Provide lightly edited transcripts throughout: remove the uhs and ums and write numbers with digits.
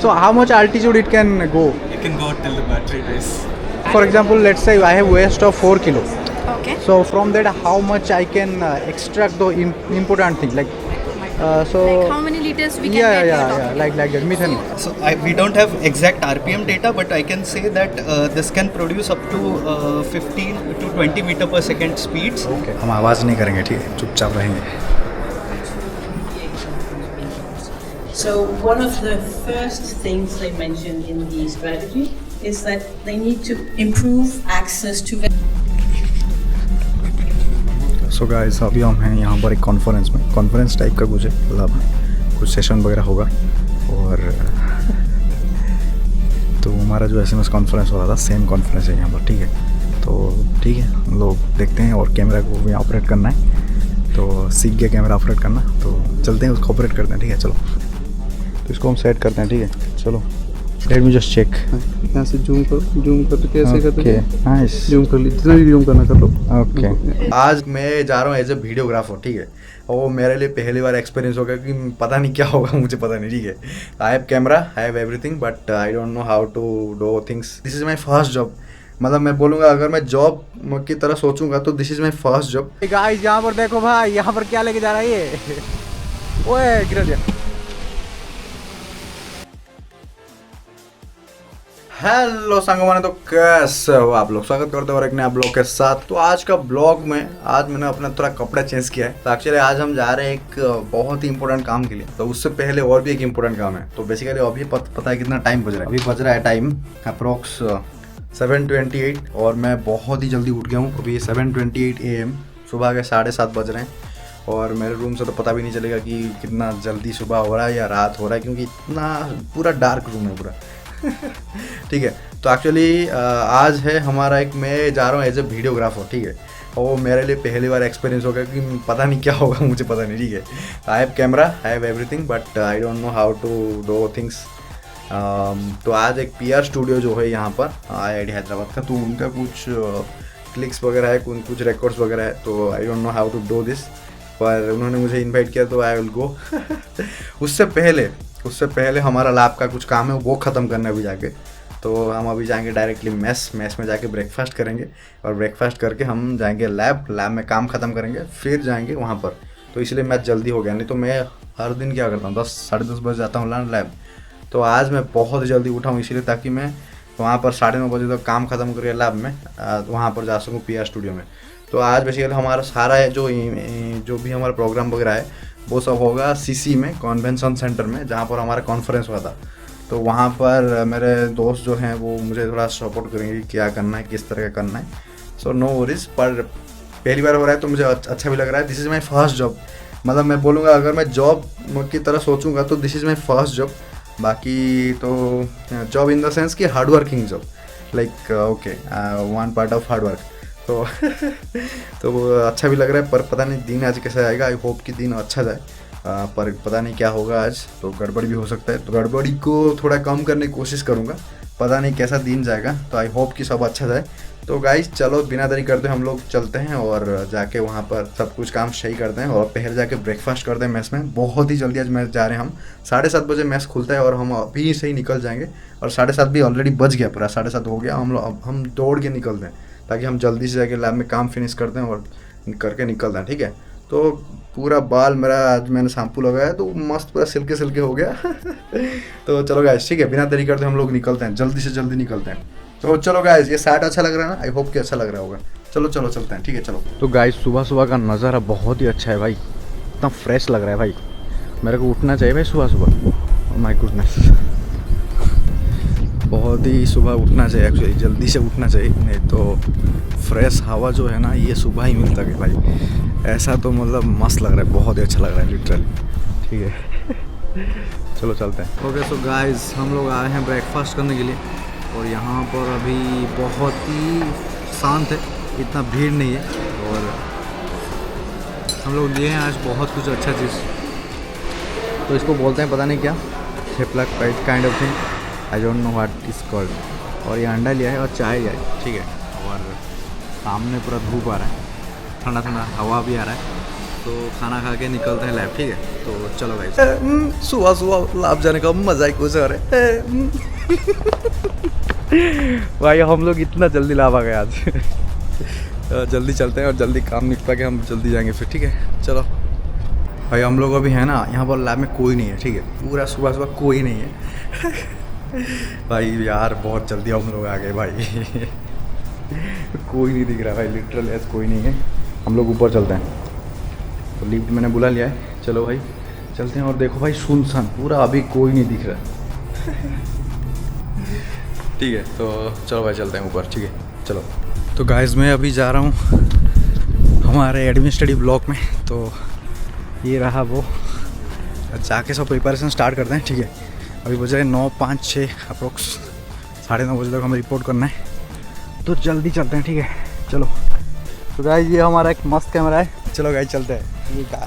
So how much altitude it can go? It can go till the battery dies. For example, let's say I have waist of 4 kilo. Okay. So from that, how much I can extract the important thing, like so. Like how many liters we can Yeah, get? yeah, you're yeah, talking like that, methane. So we don't have exact RPM data, but I can say that this can produce up to 15 to 20 meter per second speeds. Okay. हम आवाज़ नहीं करेंगे, ठीक है, चुपचाप रहेंगे. So one of the first things they mentioned in the strategy is that they need to improve access to. So guys, अभी हम हैं यहाँ पर एक कॉन्फ्रेंस टाइप का कुछ है, मतलब कुछ सेशन वगैरह होगा. और तो हमारा जो SMS कॉन्फ्रेंस हो रहा था, सेम कॉन्फ्रेंस है यहाँ पर, ठीक है. तो ठीक है, हम लोग देखते हैं. और कैमरा को भी ऑपरेट करना है, तो सीख गया कैमरा ऑपरेट करना, तो चलते हैं उसको ऑपरेट करते हैं, ठीक है. चलो, तो इसको हम सेट करते हैं, ठीक है. चलो, लेट मी जस्ट चेक. यहाँ से जूम करके ऐसे करते हैं. नाइस. जूम कर ली, जितना भी जूम करना कर लो. ओके. आज मैं जा रहा हूँ एज ए वीडियोग्राफर, ठीक है. और वो मेरे लिए पहली बार एक्सपीरियंस होगा कि पता नहीं क्या होगा, मुझे पता नहीं, ठीक है. I have camera, I have everything, but I don't know how to do things. This is my first job. मतलब मैं बोलूँगा, अगर मैं जॉब की तरह सोचूंगा तो this is my first job. Guys, यहाँ पर देखो भाई, यहाँ पर क्या लेके जा रहा है ये. ओए गिर गया. हेलो संगवाने, तो कैसे हो आप लोग? स्वागत करते हो और एक नया ब्लॉग के साथ. तो आज का ब्लॉग में आज मैंने अपना थोड़ा कपड़ा चेंज किया है. तो एक्चुअली आज हम जा रहे हैं एक बहुत ही इंपॉर्टेंट काम के लिए. तो उससे पहले और भी एक इंपॉर्टेंट काम है. तो बेसिकली अभी पता है कितना टाइम बज रहा है. अभी बज रहा है टाइम अप्रोक्स 7:28 और मैं बहुत ही जल्दी उठ गया हूँ. अभी 7:28 AM, सुबह के 7:30 बज रहे हैं. और मेरे रूम से तो पता भी नहीं चलेगा कि कितना जल्दी सुबह हो रहा है या रात हो रहा है, क्योंकि इतना पूरा डार्क रूम है पूरा. ठीक है. तो एक्चुअली आज है हमारा एक, मैं जा रहा हूँ एज ए वीडियोग्राफर, ठीक है. और वो मेरे लिए पहली बार एक्सपीरियंस होगा कि पता नहीं क्या होगा, मुझे पता नहीं, ठीक है. I have camera, I have everything, but I don't know how to do things. तो आज एक PR स्टूडियो जो है यहाँ पर IIT हैदराबाद का, तो उनका कुछ क्लिक्स वगैरह है, कुछ रिकॉर्ड्स वगैरह है. तो I don't know how to do this, पर उन्होंने मुझे इन्वाइट किया तो आई विल गो. उससे पहले हमारा लैब का कुछ काम है, वो ख़त्म करना अभी जाके. तो हम अभी जाएंगे डायरेक्टली मेस में जाके ब्रेकफास्ट करेंगे. और ब्रेकफास्ट करके हम जाएंगे लैब में काम ख़त्म करेंगे, फिर जाएंगे वहाँ पर. तो इसलिए मैं जल्दी हो गया, नहीं तो मैं हर दिन क्या करता हूँ, 10-10:30 बजे जाता हूँ लैब. तो आज मैं बहुत जल्दी उठा हूँ इसलिए, ताकि मैं वहाँ पर 9:30 बजे तक काम ख़त्म करके लैब में वहाँ पर जा सकूँ PR स्टूडियो में. तो आज बेसिकली हमारा सारा जो भी हमारा प्रोग्राम वगैरह है वो सब होगा CC में, कन्वेंशन सेंटर में, जहाँ पर हमारा कॉन्फ्रेंस हुआ था. तो वहाँ पर मेरे दोस्त जो हैं वो मुझे थोड़ा सपोर्ट करेंगे, क्या करना है, किस तरह का करना है. So no worries. पर पहली बार हो रहा है तो मुझे अच्छा भी लग रहा है. This is my first job. मतलब मैं बोलूँगा, अगर मैं जॉब की तरह सोचूंगा तो this is my first job. बाकी तो जॉब इन द सेंस कि hard working job, like okay, one part of hard work. तो वो अच्छा भी लग रहा है. पर पता नहीं दिन आज कैसा आएगा. आई होप कि दिन अच्छा जाए, पर पता नहीं क्या होगा आज. तो गड़बड़ी भी हो सकता है, तो गड़बड़ी को थोड़ा कम करने की कोशिश करूँगा. पता नहीं कैसा दिन जाएगा, तो आई होप कि सब अच्छा जाए. तो गाइस चलो, बिना देरी करते हम लोग चलते हैं और जाके वहाँ पर सब कुछ काम सही करते हैं. और पहले जाके ब्रेकफास्ट करते हैं मेस में. बहुत ही जल्दी आज मैस जा रहे हैं हम. 7:30 बजे मेस खुलता है और हम अभी से ही निकल जाएंगे. और 7:30 भी ऑलरेडी बज गया, पूरा 7:30 हो गया. हम दौड़ के निकलते हैं ताकि हम जल्दी से जाके लैब में काम फिनिश करते हैं और करके निकलते हैं, ठीक है. तो पूरा बाल मेरा आज मैंने शैम्पू लगाया तो मस्त पूरा सिल्के हो गया. तो चलो गाइस, ठीक है, बिना देरी करते हम लोग निकलते हैं, जल्दी से जल्दी निकलते हैं. तो चलो गाइस, ये शर्ट अच्छा लग रहा है ना? आई होप कि अच्छा लग रहा होगा. चलो चलते हैं, ठीक है, चलो. तो गाइस, सुबह का नज़ारा बहुत ही अच्छा है भाई. इतना फ्रेश लग रहा है भाई. मेरे को उठना चाहिए भाई सुबह. माय गुडनेस, बहुत ही सुबह उठना चाहिए. एक्चुअली जल्दी से उठना चाहिए, नहीं तो फ्रेश हवा जो है ना, ये सुबह ही मिलता है भाई. ऐसा तो मतलब मस्त लग रहा है, बहुत ही अच्छा लग रहा है लिटरली, ठीक है. चलो चलते हैं. ओके, सो गाइस, हम लोग आए हैं ब्रेकफास्ट करने के लिए. और यहाँ पर अभी बहुत ही शांत है, इतना भीड़ नहीं है. और हम लोग लिए हैं आज बहुत कुछ अच्छा चीज़. तो इसको बोलते हैं पता नहीं क्या, thepla kind of thing, I don't know what is called. और ये अंडा लिया है और चाय लिया है, ठीक है. और सामने पूरा धूप आ रहा है, ठंडा हवा भी आ रहा है. तो खाना खा के निकलते हैं लैब, ठीक है। तो चलो भाई, सुबह सुबह लैब जाने का मज़ा ही कुछ और है। भाई हम लोग इतना जल्दी लैब आ गए आज। जल्दी चलते हैं और जल्दी काम निपटा के हम जल्दी जाएंगे फिर, ठीक है। चलो भाई, हम लोग अभी है ना यहाँ पर लैब में कोई नहीं है, ठीक है। पूरा सुबह सुबह कोई नहीं है। भाई यार बहुत जल्दी हम लोग आ गए भाई। कोई नहीं दिख रहा भाई, लिटरल ऐसा कोई नहीं है। हम लोग ऊपर चलते हैं, तो लिफ्ट मैंने बुला लिया है। चलो भाई चलते हैं। और देखो भाई सुनसान पूरा, अभी कोई नहीं दिख रहा। ठीक है, तो चलो भाई चलते हैं ऊपर, ठीक है। चलो तो गाइस मैं अभी जा रहा हूँ हमारे एडमिनिस्ट्रेटिव ब्लॉक में। तो ये रहा वो, जाके सब प्रिपरेशन स्टार्ट करते हैं, ठीक है। अभी बज रहे 9, 5, 6 अप्रोक्स, 9:30 बजे तक हमें रिपोर्ट करना है, तो जल्दी चलते हैं, ठीक है। चलो तो गाइस ये हमारा एक मस्त कैमरा है। चलो गाइस चलते हैं।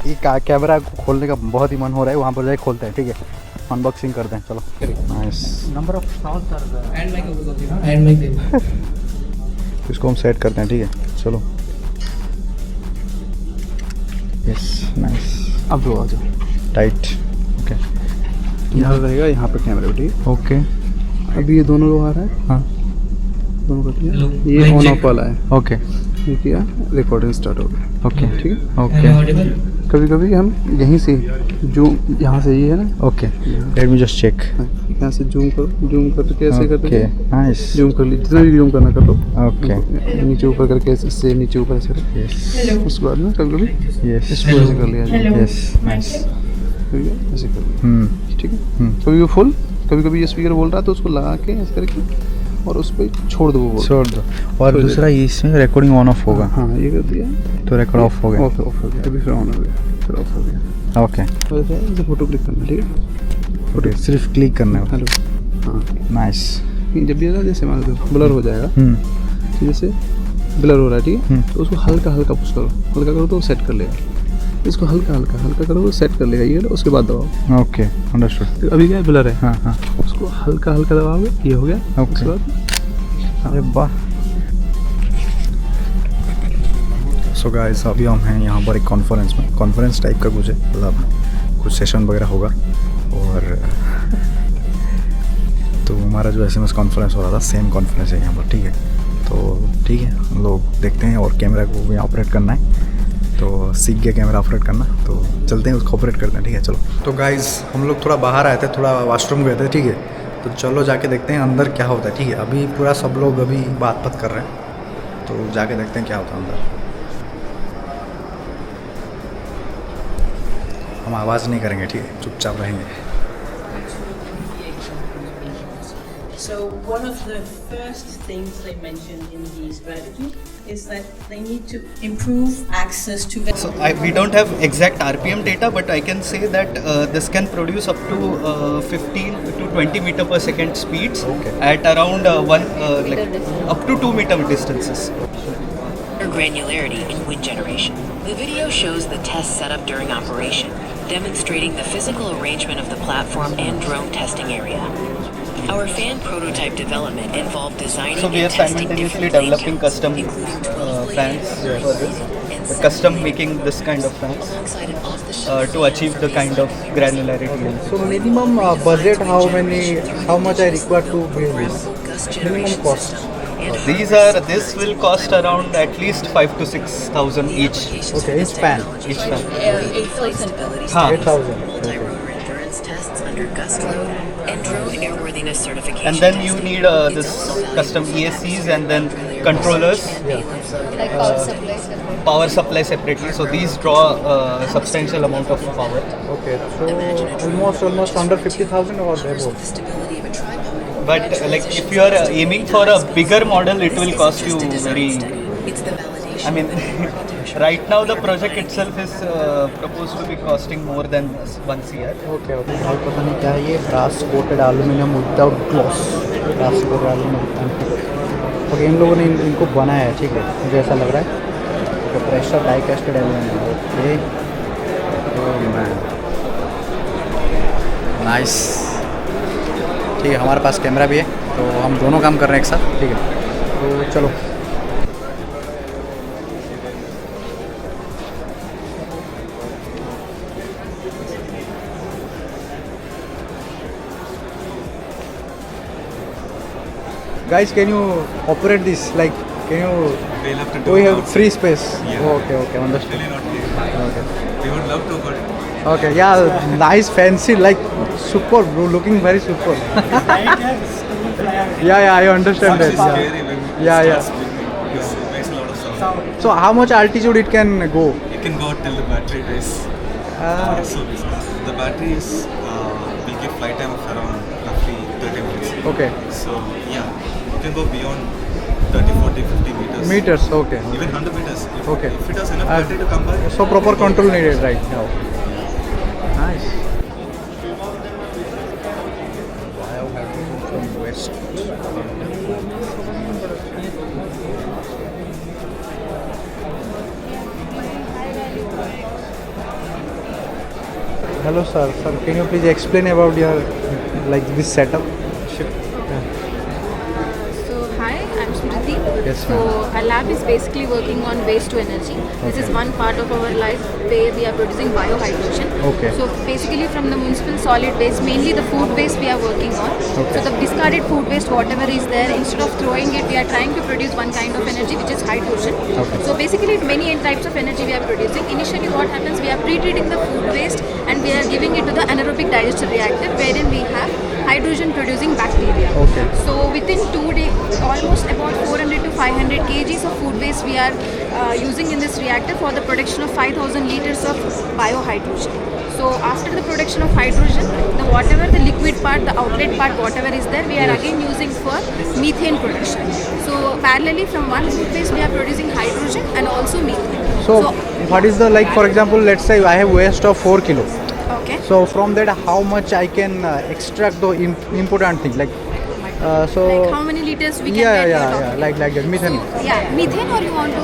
ये कैमरा को खोलने का बहुत ही मन हो रहा है, वहाँ पर जाके खोलते हैं, ठीक है। अनबॉक्सिंग करते हैं, चलो। Nice. Number of sound and mic इसको हम सेट करते हैं, ठीक है। चलो यस, नाइस। अब दो आ जाओ टाइट, ओके। यहाँ रहेगा, यहाँ पे कैमरा, ठीक है। ओके अभी ये दोनों लोग आ रहा है, हाँ दोनों का किया, ये ऑन ऑफ वाला है, ओके ये किया, रिकॉर्डिंग स्टार्ट हो गया, ओके ठीक है। ओके कभी कभी हम यहीं से जूम, यहाँ से ये है ना, okay, let me just check. यहाँ से जूम करो, जूम करके ऐसे करते ओके हैं, नाइस, जूम कर ली, जितना भी जूम करना कर लो। ओके नीचे ऊपर करके ऐसे नीचे ऊपर ऐसे करो। यस उसके बाद में कभी कभी यस इसको ऐसे कर लिया जाए, यस नाइस। ठीक है, ऐसे कर लिया, ठीक है। कभी भी फुल, कभी कभी ये स्पीकर बोल रहा है तो उसको लगा के ऐसे करके और उस पर छोड़ दो, वो छोड़ दो। और दूसरा इसमें रिकॉर्डिंग ऑन ऑफ होगा, हाँ ये कर दिया तो रिकॉर्ड ऑफ हो गया, ऑफ हो गया, अभी फिर ऑन हो गया, फिर ऑफ हो गया। ओके वैसे ऐसे फोटो क्लिक करना, ठीक है। ओके, सिर्फ क्लिक करना है। हेलो, हाँ नाइस। जब भी ना जैसे मान लो ब्लर हो जाएगा, जैसे ब्लर हो रहा है, ठीक है, तो उसको हल्का हल्का पुश करो, हल्का करो तो सेट कर लेगा। इसको हल्का हल्का हल्का करो तो सेट कर लेगा, ये उसके बाद दबाओ। Okay understood. अभी क्या है, ब्लर है, हाँ हाँ उसको हल्का हल्का दबाओगे, ये हो गया। ओके। उसके बाद अरे वाह। सो गाइस अभी हम हैं यहाँ पर एक कॉन्फ्रेंस में, कॉन्फ्रेंस टाइप का कुछ है, मतलब कुछ सेशन वगैरह होगा। और तो हमारा जो SMS कॉन्फ्रेंस हो रहा था, सेम कॉन्फ्रेंस है यहाँ पर, ठीक है। तो ठीक है, हम लोग देखते हैं। और कैमरा को भी ऑपरेट करना है, तो सीख गया कैमरा ऑपरेट करना, तो चलते हैं उसको ऑपरेट करते हैं, ठीक है। चलो तो गाइस हम लोग थोड़ा बाहर आए थे, थोड़ा वॉशरूम गए थे, ठीक है। तो चलो जाके देखते हैं अंदर क्या होता है, ठीक है। अभी पूरा सब लोग अभी बात कर रहे हैं, तो जाके देखते हैं क्या होता है अंदर। हम आवाज़ नहीं करेंगे, ठीक है, चुपचाप रहेंगे। So one of the first things they mentioned in the strategy is that they need to improve access to. So we don't have exact RPM data, but I can say that this can produce up to 15 to 20 meter per second speeds at around like up to 2 meter distances. Granularity in wind generation. The video shows the test setup during operation, demonstrating the physical arrangement of the platform and drone testing area. Our fan prototype development involved designing So we are and testing simultaneously different developing lanes, custom including 12 fans lanes, for this. and We're 7 custom lanes making this kind of fans alongside an off-the-shelf to fan achieve for the kind of asymmetrical granularity. So minimum budget, how much I require to build this? gust Minimum generation cost. system and This will cost around at least 5,000 to 6,000 each. Okay, each fan. Each fan. Stability Huh. 8,000. multi-rotor endurance tests under gust load, and drone airworthiness certification. And then you testing. need this custom ESCs and then controllers, Like power supply. power supply separately. So these draw a substantial amount of power. Okay, so almost under 50,000 or The above. stability of a tripod. But like if you are aiming for a bigger model, it will cost you very. It's the validation. I mean, right now the project itself is proposed to be costing more than 1 CR. Okay okay. और पता नहीं क्या है ये, brass coated aluminium without gloss, brass coated aluminium. Okay, इन लोगों ने इनको बनाया है, ठीक है, मुझे ऐसा लग रहा है। तो प्रेशर डाई कास्टेड एल्यूमिनियम, ये नाइस। ठीक है, हमारे पास कैमरा भी है, तो हम दोनों काम कर रहे हैं एक साथ, ठीक है। तो चलो guys, can you operate this? Like, can you? We'll have to do We it have outside. free space. Yeah. Okay, understood. Really not here. Okay. We would love to, but Okay, yeah, nice, fancy, like super, bro, looking very super. Yeah, I understand that. it's scary when it Yeah, starts yeah. blinking because it makes a lot of sound. So how much altitude it can go? It can go till the battery dies. So the battery is will give flight time of around roughly 30 minutes. Okay, So yeah, it can go beyond 30, 40, 50 meters. meters. Okay. Even 100 meters. Okay. If it has enough battery to come back. So proper control needed right now. Nice. From west. Hello, sir. Sir, can you please explain about your like this setup? So hi, I'm Smriti. Yes, So our lab is basically working on waste to energy. This is one part of our life where we are producing biohydrogen. Okay. So basically from the municipal solid waste, mainly the food waste we are working on. Okay. So the discarded food waste, whatever is there, instead of throwing it, we are trying to produce one kind of energy which is hydrogen. Okay. So basically many types of energy we are producing. Initially what happens, we are pre-treating the food waste and we are giving it to the anaerobic digester reactor wherein we have hydrogen producing bacteria. Okay. So within 2 days, almost about 400 to 500 kgs of food waste we are using in this reactor for the production of 5,000 liters of biohydrogen. So after the production of hydrogen, the whatever the liquid part, the outlet part, whatever is there, we are again using for methane production. So parallelly from one food waste, we are producing hydrogen and also methane. So what is the like? For example, let's say I have waste of 4 kilo. Okay. So from that, how much I can extract the important thing like? So Like how many liters we can yeah, get? yeah, you're yeah, talking like that methane. So, yeah, methane or you want to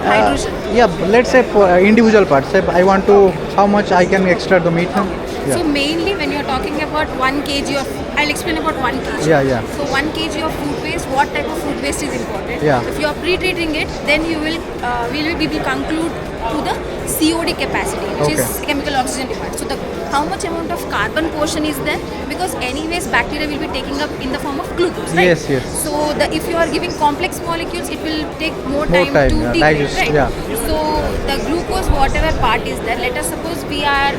hydrogen? Yeah, let's say for individual parts. Say I want to how much I can extract the methane. So mainly when you're talking about 1 kg of, I'll explain about 1 kg. Yeah. So 1 kg of food waste, what type of food waste is important? Yeah. If you're pre-treating it, then you will, we will conclude to the COD capacity, which is Okay. chemical oxygen demand. So the how much amount of carbon portion is there? Because anyways bacteria will be taking up in the form of glucose, right? Yes. So if you are giving complex molecules, it will take more More time time, to yeah, degrade, digest, right? yeah. So the glucose, whatever part is there, let us suppose we are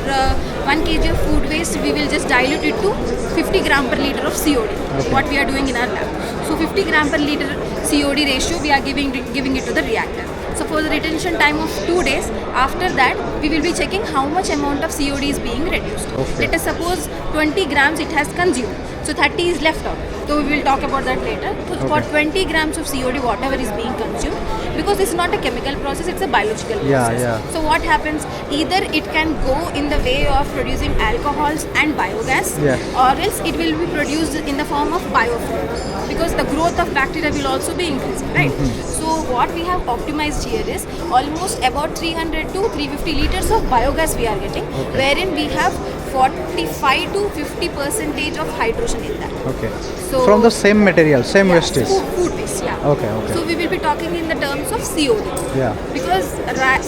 1 kg of food waste, we will just dilute it to 50 gram per liter of COD. What we are doing in our lab. So 50 gram per liter COD ratio, we are giving it to the reactor. So for the retention time of 2 days, after that we will be checking how much amount of COD is being reduced. Okay. Let us suppose 20 grams it has consumed, so 30 is left out. So we will talk about that later. So for 20 grams of COD, whatever is being consumed, because this is not a chemical process, it's a biological Yeah, process. yeah. So what happens, either it can go in the way of producing alcohols and biogas, Yeah. or else it will be produced in the form of biofuel, because the growth of bacteria will also be increasing, right? So what we have optimized here is almost about 300 to 350 liters of biogas we are getting, wherein we have 45 to 50% of hydrogen in that. Okay. So From the same material, same wastage. Food waste, yeah. Okay. So we will be talking in the terms of COD. Yeah. Because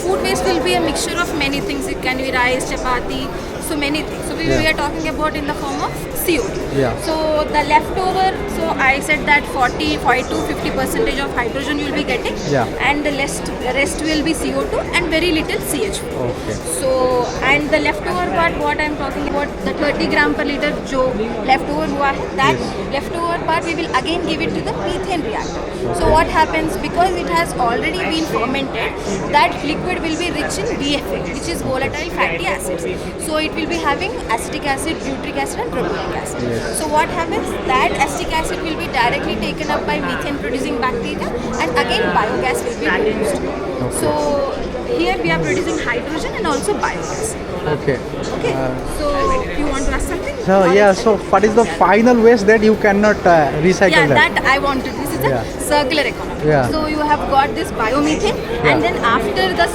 food waste will be a mixture of many things. It can be rice, chapati, so many things. So we are talking about in the form of COD. Yeah. So the leftover, so I said that 45 to 50% of hydrogen you will be getting. Yeah. And the rest will be CO2 and very little CH4. Okay. So, and the leftover part, what I am talking about, the 30 gram per liter जो leftover हुआ है, that leftover part we will again give it to the methane reactor. So what happens, because it has already been fermented, that liquid will be rich in BFA, which is volatile fatty acids. So it will be having acetic acid, butyric acid and propionic acid. So what happens, that acetic acid will be directly taken up by methane producing bacteria and again biogas will be produced. So here we are producing hydrogen and also biogas. Okay. Okay. So you want to ask something? So yeah. So what is the final waste that you cannot recycle? Yeah, that? that I wanted. This is Yeah. a circular economy. Yeah. So you have got this biomethane, and then after the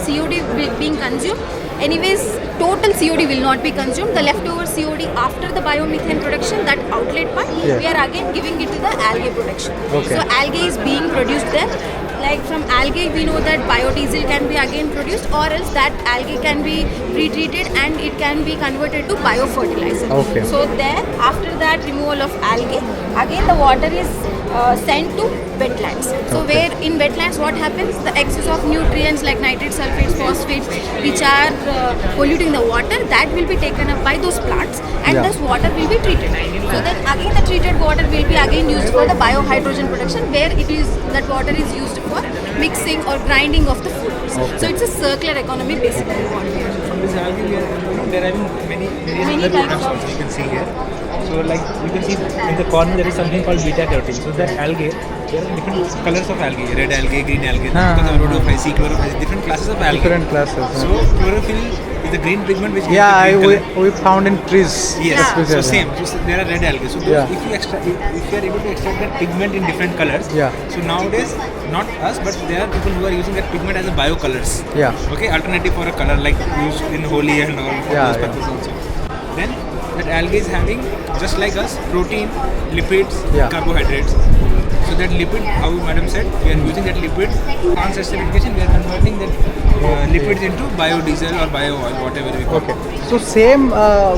COD being consumed, anyways, total COD will not be consumed. The leftover COD after the biomethane production, that outlet part, we are again giving it to the algae production. Okay. So algae is being produced there. Like from algae, we know that biodiesel can be again produced, or else that algae can be pre-treated and it can be converted to biofertilizer. Okay. So there, after that removal of algae, again the water is sent to wetlands. So where in wetlands what happens? The excess of nutrients like nitrates, sulfates, phosphates which are polluting the water, that will be taken up by those plants, and this water will be treated. So then again the treated water will be again used for the biohydrogen production, where it is that water is used for mixing or grinding of the food. So it's a circular economy basically. From this algae, we are, there are many other types products of- also you can see here. So like you can see in the corner there is something called beta carotene. So that algae, there are different colors of algae, red algae, green algae, rhodophyce, chlorophyce, different classes of algae. Different classes. So chlorophyll is the green pigment which gives Yeah, the green color. we found in trees. Yes, especially. so same. So there are red algae. So those, Yeah. if you are able to extract that pigment in different colors, Yeah. so nowadays not us, but there are people who are using that pigment as a biocolors. Yeah. Okay, alternative for a color like used in Holi and all for Yeah, those yeah. purposes also. Then that algae is having just like us protein, lipids, Yeah. carbohydrates. So that lipid, how Madam said, we are using that lipid on certification. We are converting that lipids into biodiesel or bio oil, whatever we call. Okay. So same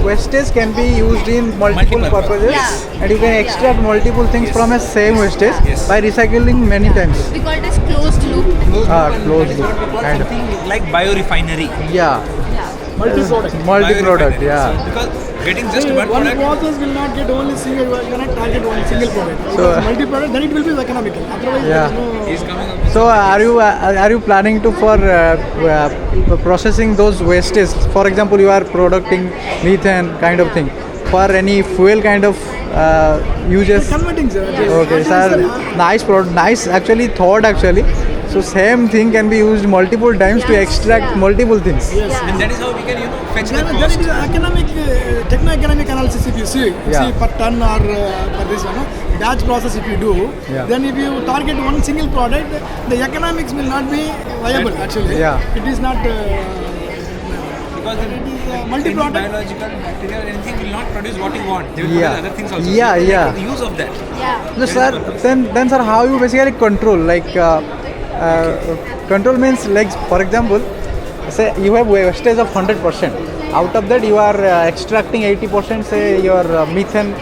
wastage can be used in multiple Multiple purposes, Yeah. and you can extract multiple things Yes. from a same wastage Yes. by recycling many times. We call it as closed loop. Closed loop. Called And something like biorefinery. yeah, multi-product. Biorefinery. Yeah. So, because getting just one One product. process will not get only single, you cannot target one single product. So, Because multi-product, then it will be economical. Otherwise, Yeah. there is no... Is coming up with So are you planning to for processing those wastes? For example, you are producing methane kind of thing for any fuel kind of uses. Converting, sir. Okay, sir. Nice actually thought actually. So same thing can be used multiple times to extract multiple things. and that is how we can fetch the Then it cost. is economic, techno-economic analysis if you see. You Yeah. see per ton or per this one, batch process if you do, Yeah. then if you target one single product, the economics will not be viable actually. Yeah. It is not... Because any multi-product. biological bacteria or anything will not produce what you want. They will Yeah. produce other things also. Yeah, so yeah. Make the use of that. Yeah. No, sir. Then sir, how you basically control? Like control means like, for example, say you have wastage of 100%. Out of that, you are extracting 80%. Say your methane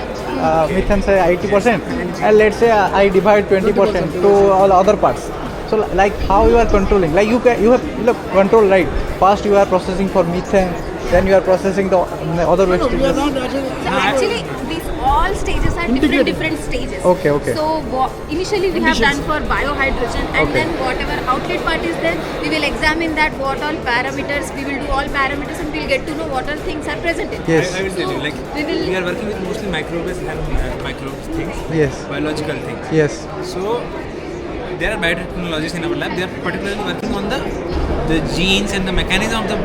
say 80%, and let's say I divide 20% to all other parts. So like how you are controlling? Like you have look control, right? First you are processing for methane, then you are processing the other We are wastages. not actually... So actually, these all stages are different stages. Okay, okay. So initially we have done for biohydrogen, and Okay. then whatever outlet part is there, we will examine that what all parameters, we will do all parameters, and we'll get to know what all things are present in. Yes. I will tell you, like we we are working with mostly microbes and microbes things, Yes. biological things. Yes. So there are biotechnologists in our lab. They are particularly working on the genes and the mechanism of the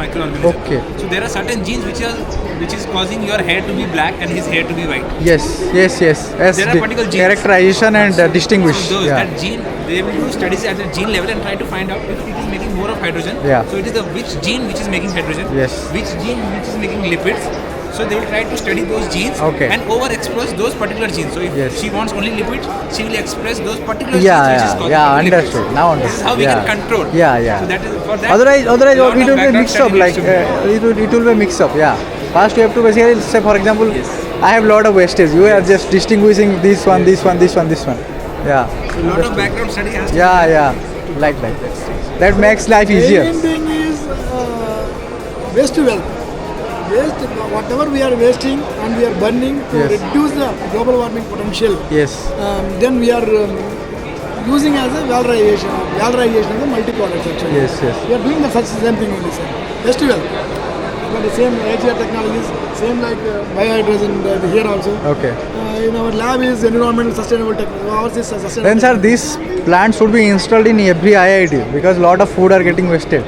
microorganism. Okay. So there are certain genes which is causing your hair to be black and his hair to be white. Yes. As There are particular genes. characterization and distinguish. So those, Yeah. that gene, they will do studies at the gene level and try to find out if it is making more of hydrogen. Yeah. So it is the which gene which is making hydrogen. Yes. Which gene which is making lipids. So they will try to study those genes Okay. and overexpress those particular genes. So if Yes. she wants only lipids, she will express those particular Yeah, genes which is yeah, causing yeah. lipids. Understood. Now understood. This is how we yeah. can control. Yeah, yeah. So that is for that. Otherwise, lot it of will be background mixed up. study Like needs to be done. it will be mixed up. Yeah. First, you have to basically say, for example, I have lot of wastage. You are just distinguishing this one, this one, this one, this one. Yeah. So lot of background study has to Yeah, yeah. Like that. That makes life easier. Main thing is waste to wealth. Waste, whatever we are wasting and we are burning to Yes. reduce the global warming potential, Yes. then we are using as a valorization. Valorization as a multi-product actually. Yes, yes. We are doing the such same thing only, sir. Waste to wealth. But the same HDR technologies, same like biohydrogen here also. Okay. In our lab is environmental sustainable technology. Ours is sustainable. Then, sir, technology. these plants should be installed in every IIT because lot of food are getting wasted.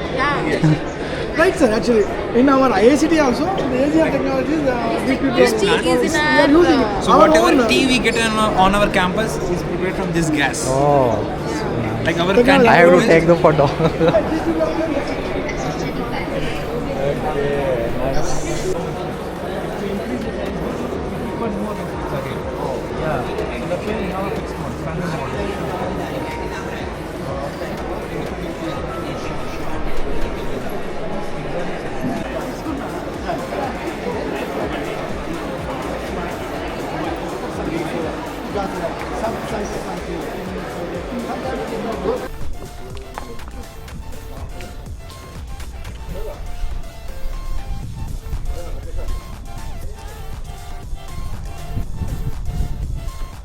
Right, sir. Actually, in our IICT also, the HDR technologies, these people This tea is in we are using it. So Our whatever own, tea we get on our campus is prepared from this gas. Oh. Like our Technology. I have to take the photo. सब size के साथ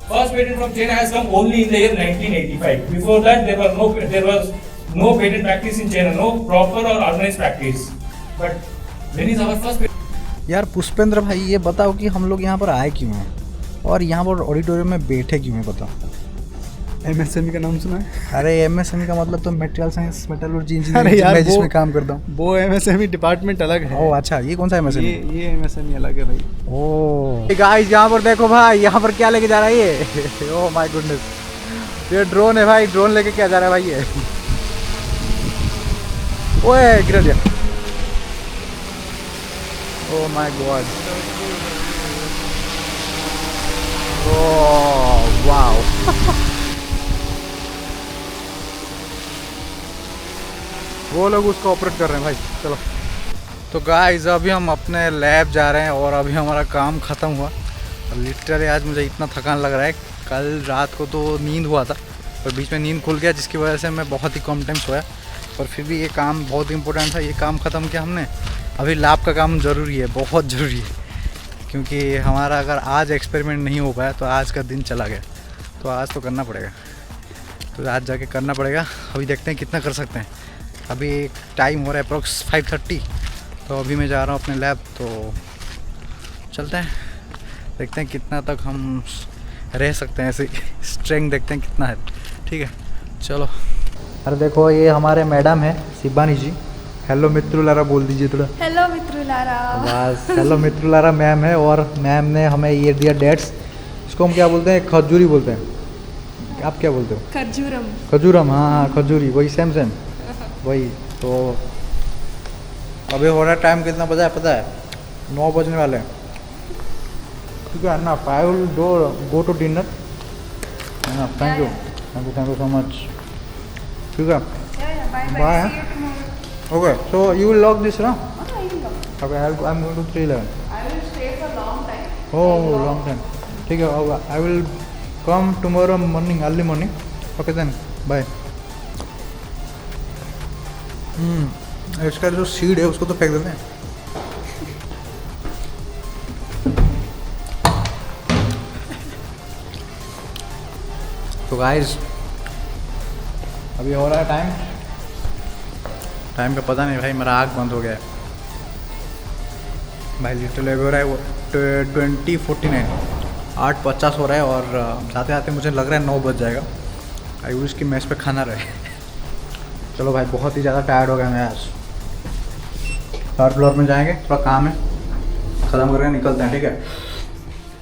First patent from China has come only in the year 1985. Before that, there was no patent practice in China, no proper or organized practice. But when is our first patent? यार पुष्पेंद्र भाई, ये बताओ कि हम लोग यहाँ पर आए क्यों हैं और यहाँ पर ऑडिटोरियम में बैठे क्यों हैं, बताओ। MSME का नाम सुना है? अरे MSME का मतलब तो मेटेरियल साइंस मेटलर्जी इंजीनियरिंग, मैं जिसमें काम करता हूँ। वो MSME डिपार्टमेंट अलग है। ओह अच्छा, ये कौन सा MSME? ये MSME अलग है भाई। ओह गाइस, यहाँ पर देखो भाई, यहाँ पर क्या लेके जा रहा है ये? ओह माय गुडनेस, ये ड्रोन है भाई। ड्रोन लेके क्या जा रहा है भाई ये? ओए गिर गया। Oh my God, oh wow. वो लोग उसको ऑपरेट कर रहे हैं भाई। चलो तो गाइस, अभी हम अपने लैब जा रहे हैं और अभी हमारा काम ख़त्म हुआ। लिटरली आज मुझे इतना थकान लग रहा है। कल रात को तो नींद हुआ था और बीच में नींद खुल गया, जिसकी वजह से मैं बहुत ही कम टाइम सोया। पर फिर भी ये काम बहुत इंपॉर्टेंट था, ये काम ख़त्म किया हमने। अभी लैब का काम ज़रूरी है, बहुत ज़रूरी है, क्योंकि हमारा अगर आज एक्सपेरिमेंट नहीं हो पाया तो आज का दिन चला गया। तो आज तो करना पड़ेगा, तो आज जाके करना पड़ेगा। अभी देखते हैं कितना कर सकते हैं। अभी टाइम हो रहा है अप्रॉक्स 5:30, तो अभी मैं जा रहा हूँ अपने लैब। तो चलते हैं, देखते हैं कितना तक हम रह सकते हैं, ऐसे स्ट्रेंथ देखते हैं कितना है। ठीक है चलो। अरे देखो, ये हमारे मैडम है शिबानी जी। हेलो मित्रुलारा बोल दीजिए थोड़ा। हेलो मित्रुलारा। बस हेलो मित्रुलारा मैम है, और मैम ने हमें ये दिया डेट्स। इसको हम क्या बोलते हैं? खजूरी बोलते हैं। आप क्या बोलते हो? खजूरम। खजूरम, हाँ खजूरी, वही सेम वही। तो अभी हो रहा टाइम कितना बजा है पता है? 9 बजने वाले हैं। ठीक है ना, 5 विल गो टू डिनर है ना। Thank you so much. ठीक है, bye. Okay, so you will lock this ना? Okay, I am going to 311। I will stay for long time. Oh long time. ठीक है, I will come tomorrow morning, early morning. Okay then, bye. इसका जो seed है उसको तो फेंक देते हैं। तो गाइस, अभी हो रहा है टाइम का पता नहीं भाई, मेरा आँख बंद हो गया है भाई। लिटरली हो रहा है वो 20:49, 8:50 हो रहा है और जाते आते मुझे लग रहा है 9 बज जाएगा। आई विश कि मैच पे खाना रहे। चलो भाई, बहुत ही ज़्यादा टायर्ड हो गया मैं आज। 3rd फ्लोर में जाएंगे, थोड़ा काम है, ख़त्म करके निकलते हैं। ठीक है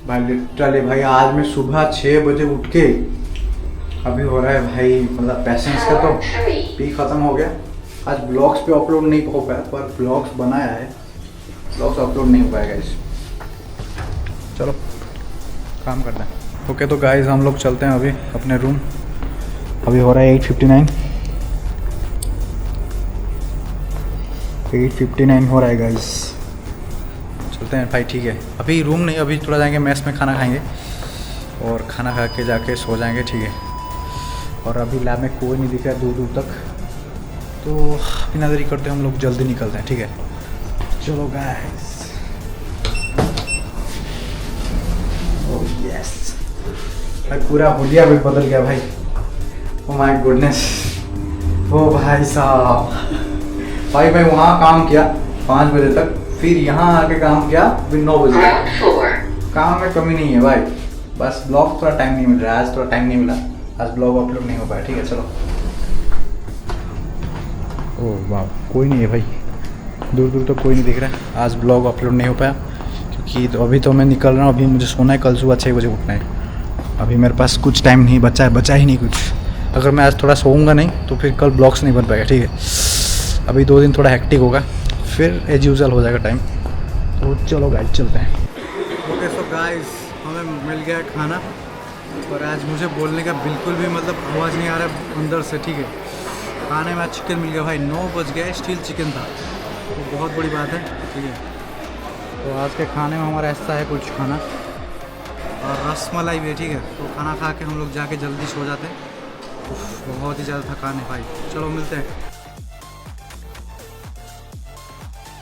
भाई। लिटरली भाई, आज मैं सुबह 6 बजे उठ के अभी हो रहा है भाई, मतलब पेशेंस का तो भी ख़त्म हो गया। आज ब्लॉग्स पे अपलोड नहीं हो पाया, पर ब्लॉग्स बनाया है, ब्लॉग्स अपलोड नहीं हो पाएगा इस। चलो काम करते हैं। ओके तो गाइस, हम लोग चलते हैं अभी अपने रूम। अभी हो रहा है 8:59 हो रहा है गाइस। चलते हैं भाई। ठीक है, अभी रूम नहीं, अभी थोड़ा जाएंगे मेस में, खाना खाएंगे और खाना खा के जाके सो जाएंगे। ठीक है, और अभी लैब में कोई नहीं दिख रहा है दूर दूर तक, तो बिना देरी करते हम लोग जल्दी निकलते हैं। ठीक है चलो गाइस। ओह यस भाई, पूरा हुलिया भी बदल गया भाई। Oh my goodness. ओ भाई साहब, भाई मैं वहाँ काम किया 5 बजे तक, फिर यहाँ आके काम किया फिर 9 बजे तक। काम में कमी नहीं है भाई, बस ब्लॉग थोड़ा टाइम नहीं मिल रहा है। आज थोड़ा टाइम नहीं मिला, आज ब्लॉग अपलोड नहीं हो पाया। ठीक है चलो। ओह वाह, कोई नहीं है भाई, दूर दूर तक कोई नहीं दिख रहा है। आज ब्लॉग अपलोड नहीं हो पाया क्योंकि तो अभी तो मैं निकल रहा हूँ। अभी मुझे सोना है, कल सुबह 6 बजे उठना है। अभी मेरे पास कुछ टाइम नहीं बचा ही नहीं कुछ। अगर मैं आज थोड़ा सोऊंगा नहीं तो फिर कल ब्लॉग्स नहीं बन पाएगा। ठीक है, अभी 2 दिन थोड़ा हेक्टिक होगा, फिर एज यूजुअल हो जाएगा टाइम। तो चलो गाइस चलते हैं। ओके सो गाइस, हमें मिल गया खाना और आज मुझे बोलने का बिल्कुल भी मतलब आवाज़ नहीं आ रहा है अंदर से। ठीक है, खाने में आज चिकन मिल गया भाई। 9 बज गया, स्टील चिकन था, तो बहुत बड़ी बात है। ठीक है, तो आज के खाने में हमारा ऐसा है कुछ खाना। और रसमलाई भी है, ठीक है। तो खाना खा के हम लोग जाके जल्दी सो जाते हैं। बहुत ही ज़्यादा थकान है भाई। चलो मिलते हैं।